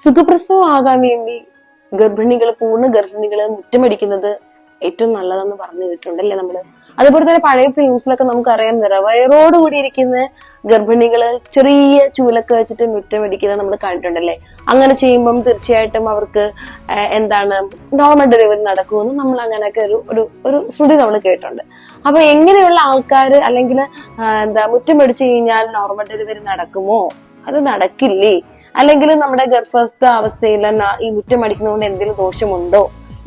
സുഖപ്രസവമാകാൻ വേണ്ടി പൂർണ്ണ ഗർഭിണികള് മുറ്റമടിക്കുന്നത് ഏറ്റവും നല്ലതെന്ന് പറഞ്ഞു കേട്ടിട്ടുണ്ടല്ലേ നമ്മള്. അതുപോലെ തന്നെ പഴയ ഫിലിംസിലൊക്കെ നമുക്കറിയാം, നിറവയറോട് കൂടി ഇരിക്കുന്ന ഗർഭിണികള് ചെറിയ ചൂലൊക്കെ വെച്ചിട്ട് മുറ്റമടിക്കുന്നത് നമ്മൾ കണ്ടിട്ടുണ്ടല്ലേ. അങ്ങനെ ചെയ്യുമ്പം തീർച്ചയായിട്ടും അവർക്ക് നോർമൽ ഡെലിവറി നടക്കുമെന്ന് നമ്മൾ അങ്ങനെയൊക്കെ ഒരു ശ്രുതി നമ്മൾ കേട്ടിട്ടുണ്ട്. അപ്പൊ എങ്ങനെയുള്ള ആൾക്കാര് അല്ലെങ്കിൽ മുറ്റമടിച്ചു കഴിഞ്ഞാൽ നോർമൽ ഡെലിവറി നടക്കുമോ, അത് നടക്കില്ലേ, അല്ലെങ്കിൽ നമ്മുടെ ഗർഭസ്ഥ അവസ്ഥയിൽ ഈ മുറ്റമടിക്കുന്നതുകൊണ്ട് എന്തെങ്കിലും ദോഷമുണ്ടോ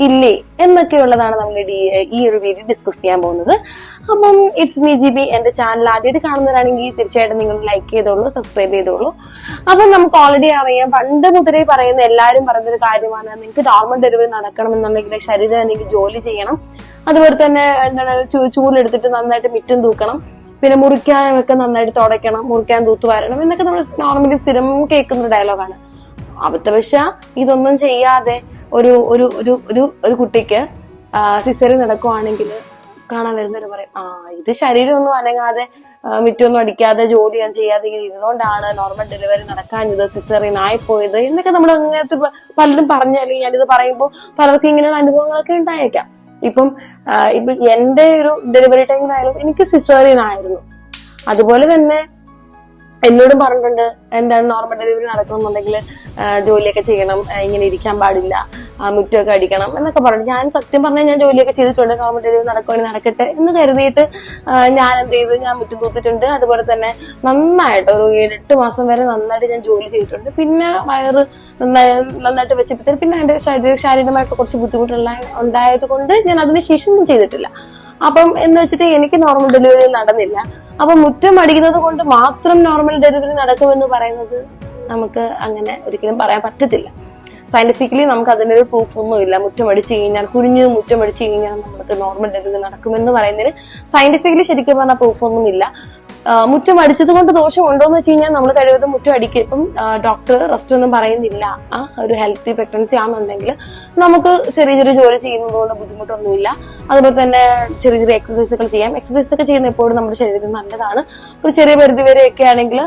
ഇല്ലേ എന്നൊക്കെയുള്ളതാണ് നമ്മൾ ഈ ഒരു വീഡിയോ ഡിസ്കസ് ചെയ്യാൻ പോകുന്നത്. അപ്പം ഇറ്റ്സ് മീ ജി ബി. എന്റെ ചാനൽ ആദ്യമായിട്ട് കാണുന്നവരാണെങ്കിൽ തീർച്ചയായിട്ടും നിങ്ങൾ ലൈക്ക് ചെയ്തോളൂ, സബ്സ്ക്രൈബ് ചെയ്തോളൂ. അപ്പം നമുക്ക് ഓൾറെഡി അറിയാം, പണ്ട് മുതലേ പറയുന്ന എല്ലാവരും പറയുന്നൊരു കാര്യമാണ്, നിങ്ങൾക്ക് നോർമൽ ഡെലിവറി നടക്കണം എന്നുണ്ടെങ്കിൽ ശരീരം അല്ലെങ്കിൽ ജോലി ചെയ്യണം, അതുപോലെ തന്നെ ചൂലെടുത്തിട്ട് നന്നായിട്ട് മിറ്റം തൂക്കണം, പിന്നെ മുറിക്കാനൊക്കെ നന്നായിട്ട് തുടയ്ക്കണം, മുറിക്കാൻ തൂത്ത് വരണം എന്നൊക്കെ നമ്മൾ നോർമലി സ്ഥിരം കേൾക്കുന്ന ഡയലോഗാണ്. അബദ്ധവശ ഇതൊന്നും ചെയ്യാതെ ഒരു ഒരു ഒരു ഒരു ഒരു കുട്ടിക്ക് സിസേറിയൻ നടക്കുവാണെങ്കിൽ കാണാൻ വരുന്നവര് പറയും, ഇത് ശരീരം ഒന്നും അനങ്ങാതെ മിറ്റൊന്നും അടിക്കാതെ ജോലി ഞാൻ ചെയ്യാതെ ഇങ്ങനെ ഇരുന്നുകൊണ്ടാണ് നോർമൽ ഡെലിവറി നടക്കാഞ്ഞത്, സിസേറിയൻ ആയിപ്പോയത് എന്നൊക്കെ നമ്മൾ അങ്ങനത്തെ പലരും പറഞ്ഞാലും ഞാനിത് പറയുമ്പോൾ പലർക്കും ഇങ്ങനെയുള്ള അനുഭവങ്ങളൊക്കെ ഉണ്ടായേക്കാം. ഇപ്പം എന്റെ ഒരു ഡെലിവറി ടൈമിലായാലും എനിക്ക് സിസേറിയൻ ആയിരുന്നു. അതുപോലെ തന്നെ എന്നോടും പറഞ്ഞിട്ടുണ്ട്, നോർമൽ ഡെലിവറി നടക്കണമെന്നുണ്ടെങ്കിൽ ജോലിയൊക്കെ ചെയ്യണം, ഇങ്ങനെ ഇരിക്കാൻ പാടില്ല, മുറ്റമൊക്കെ അടിക്കണം എന്നൊക്കെ പറഞ്ഞു. ഞാൻ സത്യം പറഞ്ഞാൽ ഞാൻ ജോലിയൊക്കെ ചെയ്തിട്ടുണ്ട്. നോർമൽ ഡെലിവറി നടക്കുവാണെങ്കിൽ നടക്കട്ടെ എന്ന് കരുതിയിട്ട് ഞാൻ ഞാൻ മുറ്റം തൂത്തിട്ടുണ്ട്. അതുപോലെ തന്നെ നന്നായിട്ട് ഒരു 7-8 മാസം വരെ നന്നായിട്ട് ഞാൻ ജോലി ചെയ്തിട്ടുണ്ട്. പിന്നെ വയറ് നന്നായിട്ട് വെച്ചപ്പോഴത്തേക്ക് പിന്നെ എന്റെ ശാരീരികമായിട്ട് കുറച്ച് ബുദ്ധിമുട്ടുള്ള ഉണ്ടായത് കൊണ്ട് ഞാൻ അതിനുശേഷം ഒന്നും ചെയ്തിട്ടില്ല. അപ്പം എന്ന് വെച്ചിട്ട് എനിക്ക് നോർമൽ ഡെലിവറി നടന്നില്ല. അപ്പൊ മുറ്റം അടിക്കുന്നത് കൊണ്ട് മാത്രം നോർമൽ ഡെലിവറി നടക്കുമെന്ന് പറയുന്നത് നമുക്ക് അങ്ങനെ ഒരിക്കലും പറയാൻ പറ്റത്തില്ല. സയന്റിഫിക്കലി നമുക്ക് അതിനൊരു പ്രൂഫ് ഒന്നും ഇല്ല. മുറ്റമടിച്ചു കഴിഞ്ഞാൽ മുറ്റമടിച്ചു കഴിഞ്ഞാൽ നമുക്ക് നോർമൽ ഡെലിവറി നടക്കുമെന്ന് പറയുന്നതിന് സയന്റിഫിക്കലി ശരിക്കും പറഞ്ഞാൽ പ്രൂഫ് ഒന്നും ഇല്ല. മുറ്റം അടിച്ചത് കൊണ്ട് ദോഷം ഉണ്ടോ എന്ന് വെച്ച് കഴിഞ്ഞാൽ നമ്മൾ കഴിവതും മുറ്റം അടിക്കുക. ഇപ്പം ഡോക്ടർ റെസ്റ്റ് ഒന്നും പറയുന്നില്ല, ഒരു ഹെൽത്തി പ്രഗ്നൻസി ആണെന്നുണ്ടെങ്കിൽ നമുക്ക് ചെറിയ ചെറിയ ജോലി ചെയ്യുന്നത് കൊണ്ട് ബുദ്ധിമുട്ടൊന്നുമില്ല. അതുപോലെ തന്നെ ചെറിയ ചെറിയ എക്സസൈസുകൾ ചെയ്യാം. എക്സസൈസ് ഒക്കെ ചെയ്യുന്ന എപ്പോഴും നമ്മുടെ ശരീരത്തിന് നല്ലതാണ്. ഒരു ചെറിയ പരിധി വരെയൊക്കെ ആണെങ്കിൽ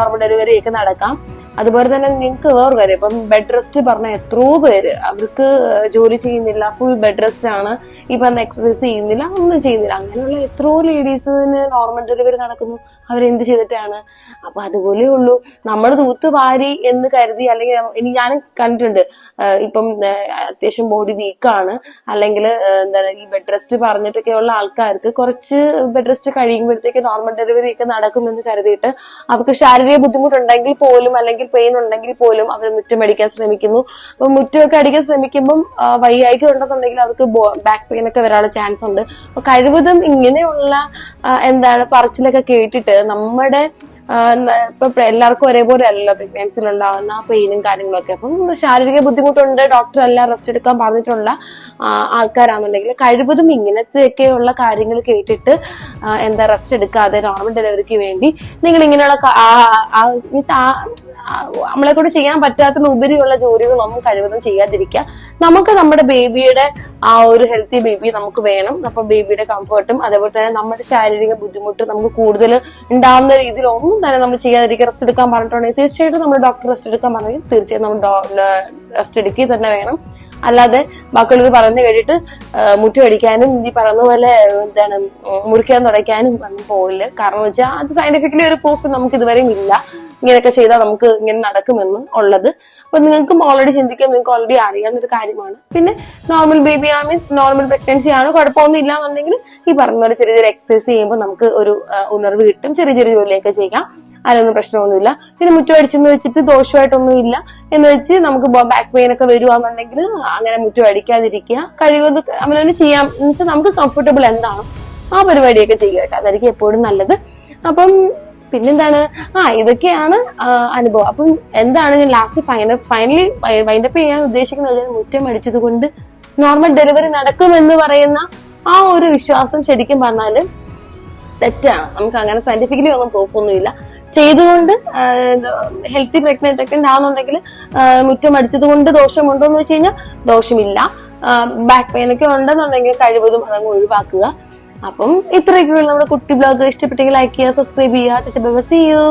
നോർമൽ ഡെലിവറി ഒക്കെ നടക്കാം. അതുപോലെ തന്നെ നിങ്ങൾക്ക് വേറെ കാര്യം, ഇപ്പം ബെഡ് റെസ്റ്റ് പറഞ്ഞ എത്രയോ പേര് അവർക്ക് ജോലി ചെയ്യുന്നില്ല, ഫുൾ ബെഡ് റെസ്റ്റ് ആണ്, ഇപ്പം എക്സസൈസ് ചെയ്യുന്നില്ല, ഒന്നും ചെയ്യുന്നില്ല. അങ്ങനെയുള്ള എത്രയോ ലേഡീസിന് നോർമൽ ഡെലിവറി നടക്കുന്നു. അവരെന്ത് ചെയ്തിട്ടാണ്? അപ്പൊ അതുപോലെ ഉള്ളൂ. നമ്മൾ തൂത്ത് വാരി എന്ന് കരുതി, അല്ലെങ്കിൽ ഞാൻ കണ്ടിട്ടുണ്ട്, ഇപ്പം അത്യാവശ്യം ബോഡി വീക്കാണ്, അല്ലെങ്കിൽ ഈ ബെഡ് റെസ്റ്റ് പറഞ്ഞിട്ടൊക്കെയുള്ള ആൾക്കാർക്ക് കുറച്ച് ബെഡ് റെസ്റ്റ് കഴിയുമ്പോഴത്തേക്ക് നോർമൽ ഡെലിവറി ഒക്കെ നടക്കുമെന്ന് കരുതിയിട്ട് അവർക്ക് ശാരീരിക ബുദ്ധിമുട്ടുണ്ടെങ്കിൽ പോലും അല്ലെങ്കിൽ പെയിൻ ഉണ്ടെങ്കിൽ പോലും അവർ മുറ്റമടിക്കാൻ ശ്രമിക്കുന്നു. അപ്പൊ മുറ്റമൊക്കെ അടിക്കാൻ ശ്രമിക്കുമ്പം വയ്യായ്ക ഉണ്ടെന്നുണ്ടെങ്കിൽ അവർക്ക് ബാക്ക് പെയിൻ ഒക്കെ വരാനുള്ള ചാൻസ് ഉണ്ട്. അപ്പൊ കഴിവതും ഇങ്ങനെയുള്ള പറച്ചിലൊക്കെ കേട്ടിട്ട് നമ്മുടെ ഇപ്പൊ എല്ലാവർക്കും ഒരേപോലെ അല്ലല്ലോ പ്രഗ്നൻസിൽ ഉണ്ടാകുന്ന പെയിനും കാര്യങ്ങളൊക്കെ. അപ്പം ശാരീരിക ബുദ്ധിമുട്ടുണ്ട്, ഡോക്ടർ എല്ലാം റെസ്റ്റ് എടുക്കാൻ പറഞ്ഞിട്ടുള്ള ആൾക്കാരാണെന്നുണ്ടെങ്കിൽ കഴിവതും ഇങ്ങനത്തെയൊക്കെയുള്ള കാര്യങ്ങൾ കേട്ടിട്ട് റെസ്റ്റ് എടുക്കാതെ നോർമൽ ഡെലിവറിക്ക് വേണ്ടി നിങ്ങൾ ഇങ്ങനെയുള്ള നമ്മളെ കൊണ്ട് ചെയ്യാൻ പറ്റാത്ത ഉപരിയുള്ള ജോലികളൊന്നും കഴിവതും ചെയ്യാതിരിക്കുക. നമുക്ക് നമ്മുടെ ബേബിയുടെ ഒരു ഹെൽത്തി ബേബി നമുക്ക് വേണം. അപ്പൊ ബേബിയുടെ കംഫർട്ടും അതേപോലെ തന്നെ നമ്മുടെ ശാരീരിക ബുദ്ധിമുട്ട് നമുക്ക് കൂടുതൽ ഉണ്ടാവുന്ന രീതിയിൽ ഒന്നും തന്നെ നമ്മൾ ചെയ്യാതിരിക്കുക. റെസ്റ്റ് എടുക്കാൻ പറഞ്ഞിട്ടുണ്ടെങ്കിൽ തീർച്ചയായിട്ടും നമ്മൾ ഡോക്ടർ റെസ്റ്റ് എടുക്കാൻ പറഞ്ഞെങ്കിൽ തീർച്ചയായും നമ്മൾ റെസ്റ്റ് എടുക്കുക തന്നെ വേണം. അല്ലാതെ ബാക്കിയുള്ളവർ പറയുന്നത് കേട്ടിട്ട് മുറ്റം അടിക്കാനും ഈ പറയുന്ന പോലെ മുറിക്കാൻ തുടയ്ക്കാനും ഒന്നും പോയില്ല. കാരണം വെച്ചാൽ അത് സയന്റിഫിക്കലി ഒരു പ്രൂഫ് നമുക്ക് ഇതുവരെയും ഇല്ല ഇങ്ങനെയൊക്കെ ചെയ്താൽ നമുക്ക് ഇങ്ങനെ നടക്കുമെന്ന് ഉള്ളത്. അപ്പൊ നിങ്ങൾക്കും ഓൾറെഡി ചിന്തിക്കാൻ നിങ്ങൾക്ക് ഓൾറെഡി അറിയാവുന്നൊരു കാര്യമാണ്. പിന്നെ normal baby means normal pregnancy ആണ്, കുഴപ്പമൊന്നും ഇല്ലാന്നുണ്ടെങ്കിൽ ഈ പറഞ്ഞ പോലെ ചെറിയ ചെറിയ എക്സസൈസ് ചെയ്യുമ്പോൾ നമുക്ക് ഒരു ഉണർവ് കിട്ടും. ചെറിയ ചെറിയ ജോലിയൊക്കെ ചെയ്യാം, അതിനൊന്നും പ്രശ്നമൊന്നുമില്ല. പിന്നെ മുറ്റം അടിച്ചെന്ന് വെച്ചിട്ട് ദോഷമായിട്ടൊന്നും ഇല്ല എന്ന് വെച്ച് നമുക്ക് ബാക്ക് പെയിൻ ഒക്കെ വരുവാന്നുണ്ടെങ്കിൽ അങ്ങനെ മുറ്റം അടിക്കാതിരിക്കുക. കഴിവത് അങ്ങനെ ചെയ്യാം എന്ന് വെച്ചാൽ നമുക്ക് കംഫർട്ടബിൾ എന്താണോ ആ പരിപാടിയൊക്കെ ചെയ്യുക കേട്ടോ. അതായിരിക്കും എപ്പോഴും നല്ലത്. അപ്പം പിന്നെന്താണ്, ഇതൊക്കെയാണ് അനുഭവം. അപ്പം ഞാൻ ലാസ്റ്റ് ഫൈനലി വൈൻഡപ്പ് ചെയ്യാൻ ഉദ്ദേശിക്കുന്നത് മുറ്റം അടിച്ചത് കൊണ്ട് നോർമൽ ഡെലിവറി നടക്കുമെന്ന് പറയുന്ന ആ ഒരു വിശ്വാസം ശരിക്കും പറഞ്ഞാല് തെറ്റാണ്. നമുക്ക് അങ്ങനെ സയന്റിഫിക്കലി ഒന്നും പ്രൂഫ് ഒന്നുമില്ല. ചെയ്തുകൊണ്ട് ഹെൽത്തി പ്രഗ്നന്റ് ആണെന്നുണ്ടെങ്കിൽ മുറ്റം അടിച്ചത് കൊണ്ട് ദോഷമുണ്ടോ എന്ന് വെച്ച് കഴിഞ്ഞാൽ ദോഷമില്ല. ബാക്ക് പെയിൻ ഒക്കെ ഉണ്ടെന്നുണ്ടെങ്കിൽ കഴിവതും അതങ്ങ് ഒഴിവാക്കുക. അപ്പം ഇത്രയൊക്കെയുള്ള നമ്മുടെ കുട്ടി ബ്ലോഗ്. ഇഷ്ടപ്പെട്ടെങ്കിൽ ലൈക്ക് ചെയ്യുക, സബ്സ്ക്രൈബ് ചെയ്യുക. See U.